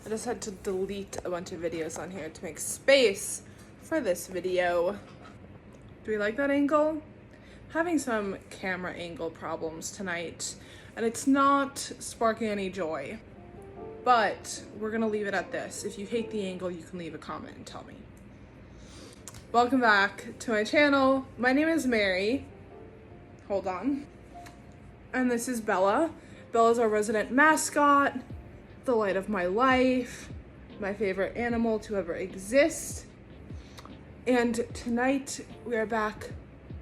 I just had to delete a bunch of videos on here to make space for this video. Do we like that angle? Having some camera angle problems tonight, and it's not sparking any joy, but we're gonna leave it at this. If you hate the angle, you can leave a comment and tell me. Welcome back to my channel. My name is Mary. Hold on. And this is Bella. Bella's our resident mascot, the light of my life, my favorite animal to ever exist. And tonight we are back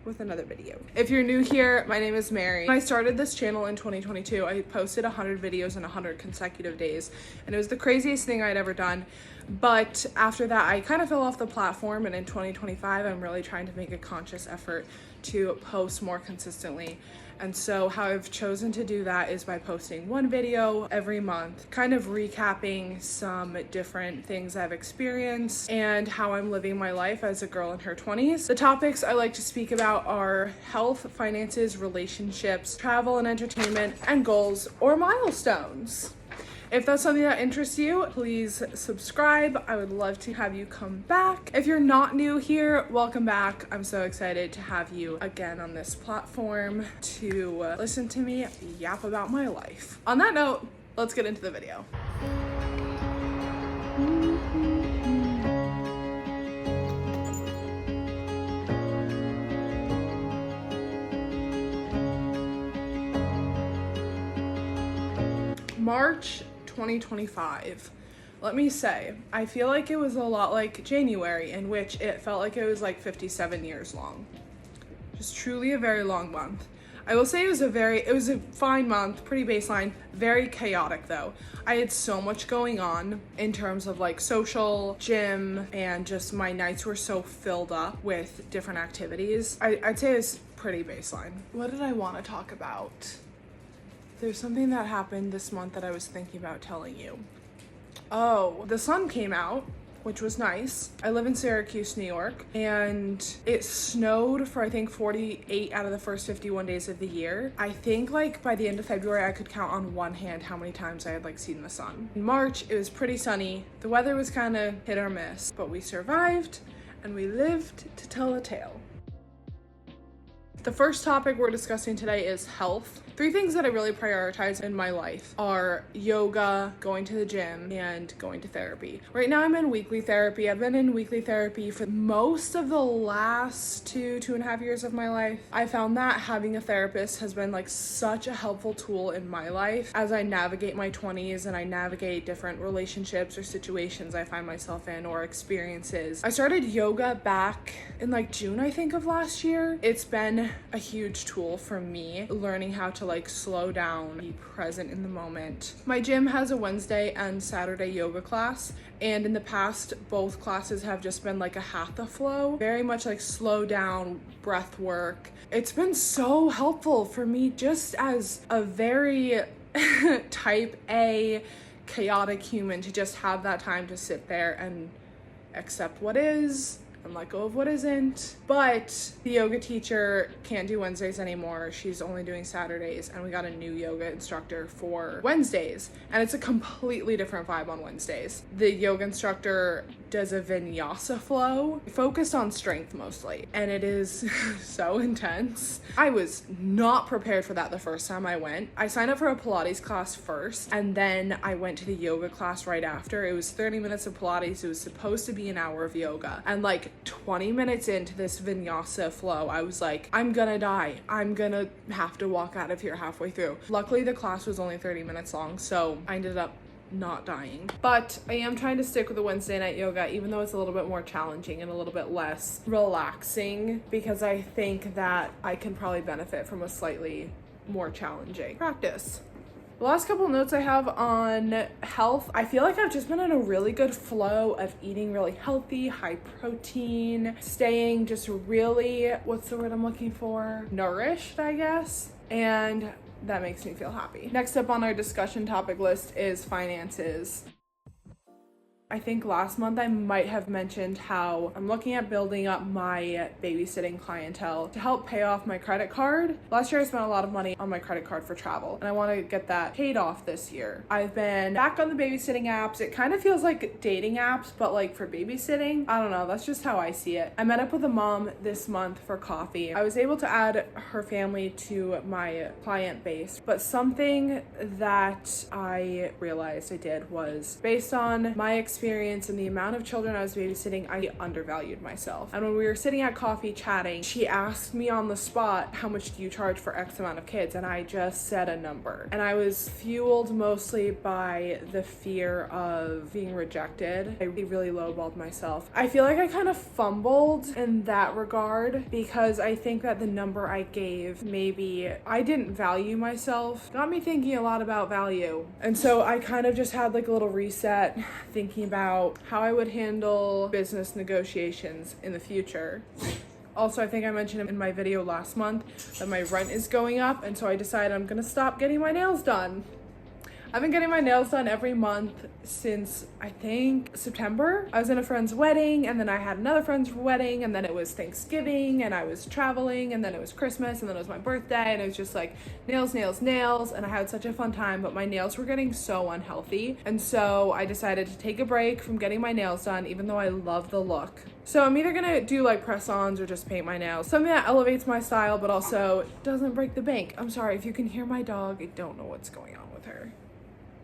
with another video. If you're new here, my name is Mary. When I started this channel in 2022, I posted 100 videos in 100 consecutive days, and it was the craziest thing I'd ever done. But after that, I kind of fell off the platform, and in 2025, I'm really trying to make a conscious effort to post more consistently. And so how I've chosen to do that is by posting one video every month, kind of recapping some different things I've experienced and how I'm living my life as a girl in her 20s. The topics I like to speak about are health, finances, relationships, travel and entertainment, and goals or milestones. If that's something that interests you, please subscribe. I would love to have you come back. If you're not new here, welcome back. I'm so excited to have you again on this platform to listen to me yap about my life. On that note, let's get into the video. March 2025. Let me say, I feel like it was a lot like January, in which it felt like it was like 57 years long. Just truly a very long month. I will say it was a fine month, pretty baseline, very chaotic though. I had so much going on in terms of like social, gym, and just my nights were so filled up with different activities. I'd say it was pretty baseline. What did I want to talk about? There's something that happened this month that I was thinking about telling you. Oh, the sun came out, which was nice. I live in Syracuse, New York, and it snowed for I think 48 out of the first 51 days of the year. I think like by the end of February, I could count on one hand how many times I had like seen the sun. In March, it was pretty sunny. The weather was kind of hit or miss, but we survived and we lived to tell a tale. The first topic we're discussing today is health. 3 things that I really prioritize in my life are yoga, going to the gym, and going to therapy. Right now I'm in weekly therapy. I've been in weekly therapy for most of the last 2.5 years of my life. I found that having a therapist has been like such a helpful tool in my life as I navigate my 20s and I navigate different relationships or situations I find myself in or experiences. I started yoga back in like June, I think, of last year. It's been a huge tool for me, learning how to like slow down, be present in the moment. My gym has a Wednesday and Saturday yoga class, and in the past both classes have just been like a hatha flow, very much like slow down breath work. It's been so helpful for me just as a very type A chaotic human to just have that time to sit there and accept what is and let go of what isn't. But the yoga teacher can't do Wednesdays anymore. She's only doing Saturdays, and we got a new yoga instructor for Wednesdays, and it's a completely different vibe on Wednesdays. The yoga instructor does a vinyasa flow focused on strength mostly, and it is so intense. I was not prepared for that the first time I went. I signed up for a Pilates class first, and then I went to the yoga class right after. It was 30 minutes of Pilates. It was supposed to be an hour of yoga, and like 20 minutes into this vinyasa flow, I was like, I'm gonna die. I'm gonna have to walk out of here halfway through. Luckily, the class was only 30 minutes long, so I ended up not dying. But I am trying to stick with the Wednesday night yoga, even though it's a little bit more challenging and a little bit less relaxing, because I think that I can probably benefit from a slightly more challenging practice. The last couple notes I have on health, I feel like I've just been in a really good flow of eating really healthy, high protein, staying just really, what's the word I'm looking for? Nourished, I guess. And that makes me feel happy. Next up on our discussion topic list is finances. I think last month I might have mentioned how I'm looking at building up my babysitting clientele to help pay off my credit card. Last year I spent a lot of money on my credit card for travel, and I want to get that paid off this year. I've been back on the babysitting apps. It kind of feels like dating apps, but like for babysitting. I don't know, that's just how I see it. I met up with a mom this month for coffee. I was able to add her family to my client base, but something that I realized I did was, based on my experience and the amount of children I was babysitting, I undervalued myself. And when we were sitting at coffee chatting, she asked me on the spot, how much do you charge for X amount of kids? And I just said a number. And I was fueled mostly by the fear of being rejected. I really lowballed myself. I feel like I kind of fumbled in that regard, because I think that the number I gave, maybe I didn't value myself. Got me thinking a lot about value. And so I kind of just had like a little reset, thinking about how I would handle business negotiations in the future. Also, I think I mentioned in my video last month that my rent is going up, and so I decided I'm gonna stop getting my nails done. I've been getting my nails done every month since, I think, September. I was in a friend's wedding, and then I had another friend's wedding, and then it was Thanksgiving, and I was traveling, and then it was Christmas, and then it was my birthday, and it was just like nails, nails, nails, and I had such a fun time, but my nails were getting so unhealthy, and so I decided to take a break from getting my nails done, even though I love the look. So I'm either gonna do like press-ons or just paint my nails. Something that elevates my style, but also doesn't break the bank. I'm sorry, if you can hear my dog, I don't know what's going on with her.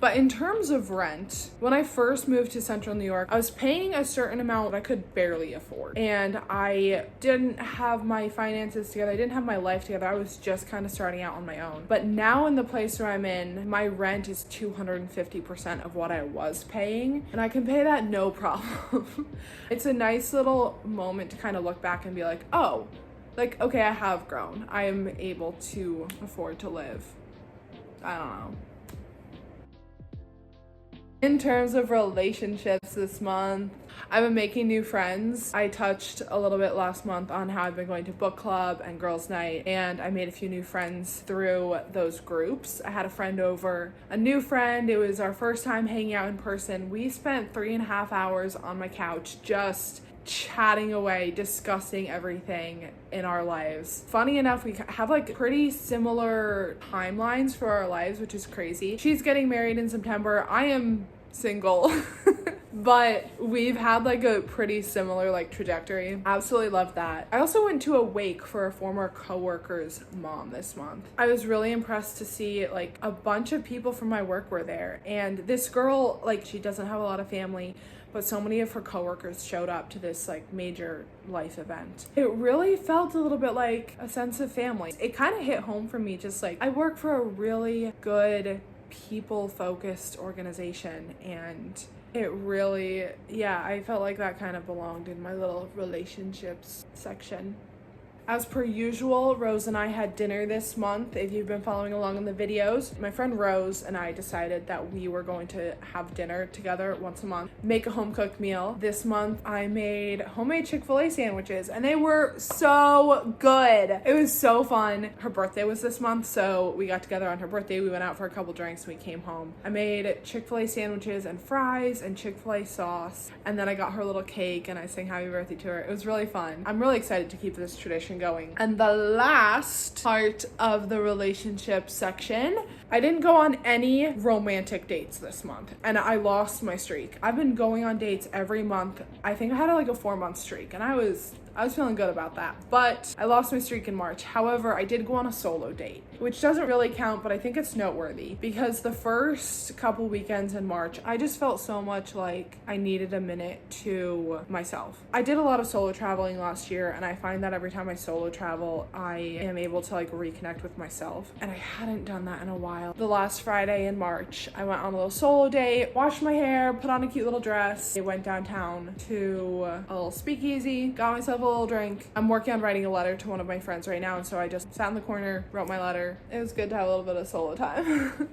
But in terms of rent, when I first moved to Central New York, I was paying a certain amount I could barely afford. And I didn't have my finances together. I didn't have my life together. I was just kind of starting out on my own. But now in the place where I'm in, my rent is 250% of what I was paying. And I can pay that no problem. It's a nice little moment to kind of look back and be like, oh, like, okay, I have grown. I am able to afford to live. I don't know. In terms of relationships this month, I've been making new friends. I touched a little bit last month on how I've been going to book club and girls' night, and I made a few new friends through those groups. I had a friend over, a new friend. It was our first time hanging out in person. We spent 3.5 hours on my couch just chatting away, discussing everything in our lives. Funny enough, we have like pretty similar timelines for our lives, which is crazy. She's getting married in September. I am single. But we've had like a pretty similar like trajectory. Absolutely love that. I also went to a wake for a former coworker's mom this month. I was really impressed to see like a bunch of people from my work were there. And this girl, like, she doesn't have a lot of family, but so many of her coworkers showed up to this like major life event. It really felt a little bit like a sense of family. It kind of hit home for me, just like I work for a really good people-focused organization, and it really, yeah, I felt like that kind of belonged in my little relationships section. As per usual, Rose and I had dinner this month. If you've been following along in the videos, my friend Rose and I decided that we were going to have dinner together once a month, make a home-cooked meal. This month, I made homemade Chick-fil-A sandwiches, and they were so good. It was so fun. Her birthday was this month, so we got together on her birthday. We went out for a couple drinks, and we came home. I made Chick-fil-A sandwiches and fries and Chick-fil-A sauce, and then I got her a little cake, and I sang happy birthday to her. It was really fun. I'm really excited to keep this tradition going. And the last part of the relationship section, I didn't go on any romantic dates this month, and I lost my streak. I've been going on dates every month. I think I had like a 4-month streak, and I was feeling good about that, but I lost my streak in March. However, I did go on a solo date, which doesn't really count, but I think it's noteworthy because the first couple weekends in March, I just felt so much like I needed a minute to myself. I did a lot of solo traveling last year, and I find that every time I solo travel, I am able to like reconnect with myself, and I hadn't done that in a while. The last Friday in March, I went on a little solo date, washed my hair, put on a cute little dress. I went downtown to a little speakeasy, got myself a little drink. I'm working on writing a letter to one of my friends right now, and so I just sat in the corner, wrote my letter. It was good to have a little bit of solo time.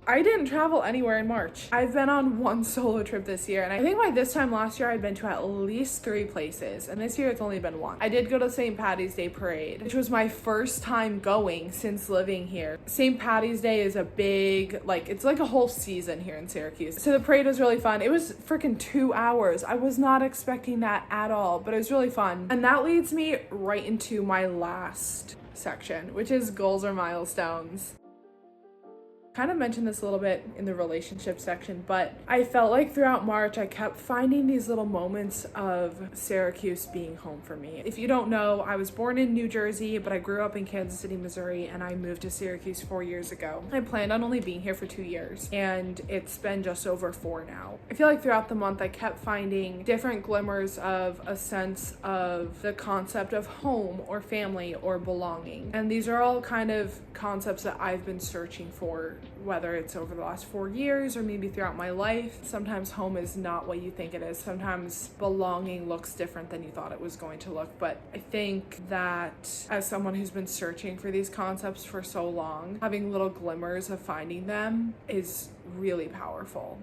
I didn't travel anywhere in March. I've been on one solo trip this year, and I think by this time last year I'd been to at least 3 places, and this year it's only been 1. I did go to St. Patty's Day Parade, which was my first time going since living here. St. Patty's Day is a big, like, it's like a whole season here in Syracuse. So the parade was really fun. It was freaking 2 hours. I was not expecting that at all, but it was really fun. And that leads me right into my last section, which is goals or milestones. Kind of mentioned this a little bit in the relationship section, but I felt like throughout March I kept finding these little moments of Syracuse being home for me. If you don't know, I was born in New Jersey, but I grew up in Kansas City, Missouri, and I moved to Syracuse 4 years ago. I planned on only being here for 2 years, and it's been just over 4 now. I feel like throughout the month I kept finding different glimmers of a sense of the concept of home or family or belonging. And these are all kind of concepts that I've been searching for, whether it's over the last 4 years or maybe throughout my life. Sometimes home is not what you think it is. Sometimes belonging looks different than you thought it was going to look. But I think that as someone who's been searching for these concepts for so long, having little glimmers of finding them is really powerful.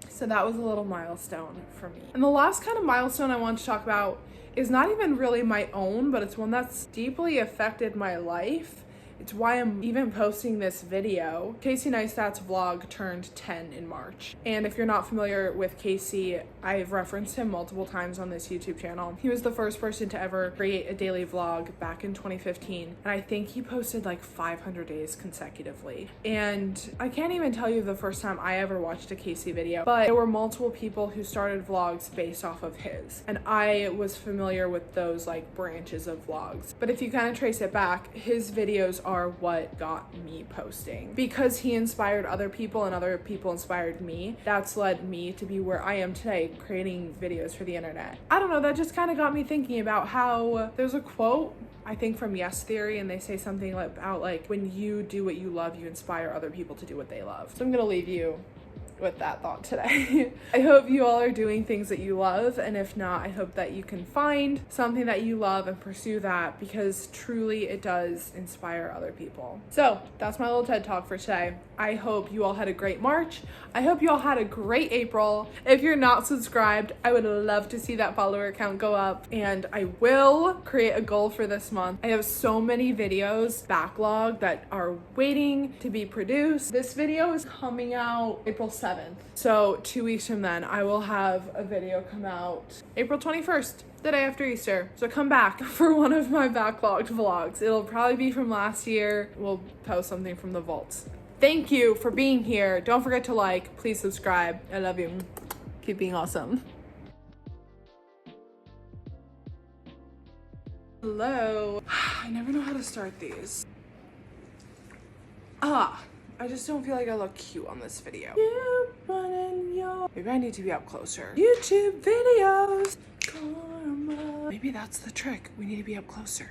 So that was a little milestone for me. And the last kind of milestone I want to talk about is not even really my own, but it's one that's deeply affected my life. It's why I'm even posting this video. Casey Neistat's vlog turned 10 in March. And if you're not familiar with Casey, I've referenced him multiple times on this YouTube channel. He was the first person to ever create a daily vlog back in 2015. And I think he posted like 500 days consecutively. And I can't even tell you the first time I ever watched a Casey video, but there were multiple people who started vlogs based off of his. And I was familiar with those like branches of vlogs. But if you kind of trace it back, his videos are what got me posting. Because he inspired other people and other people inspired me, that's led me to be where I am today, creating videos for the internet. I don't know, that just kind of got me thinking about how there's a quote, I think from Yes Theory, and they say something about like, when you do what you love, you inspire other people to do what they love. So I'm gonna leave you with that thought today. I hope you all are doing things that you love, and if not, I hope that you can find something that you love and pursue that, because truly it does inspire other people. So that's my little TED talk for today. I hope you all had a great March. I hope you all had a great April. If you're not subscribed, I would love to see that follower count go up, and I will create a goal for this month. I have so many videos backlog that are waiting to be produced. This video is coming out April 7th. So 2 weeks from then, I will have a video come out April 21st, the day after Easter. So come back for one of my backlogged vlogs. It'll probably be from last year. We'll post something from the vaults. Thank you for being here. Don't forget to like, please subscribe. I love you. Keep being awesome. Hello. I never know how to start these. I just don't feel like I look cute on this video. Maybe I need to be up closer. YouTube videos. Karma. Maybe that's the trick. We need to be up closer.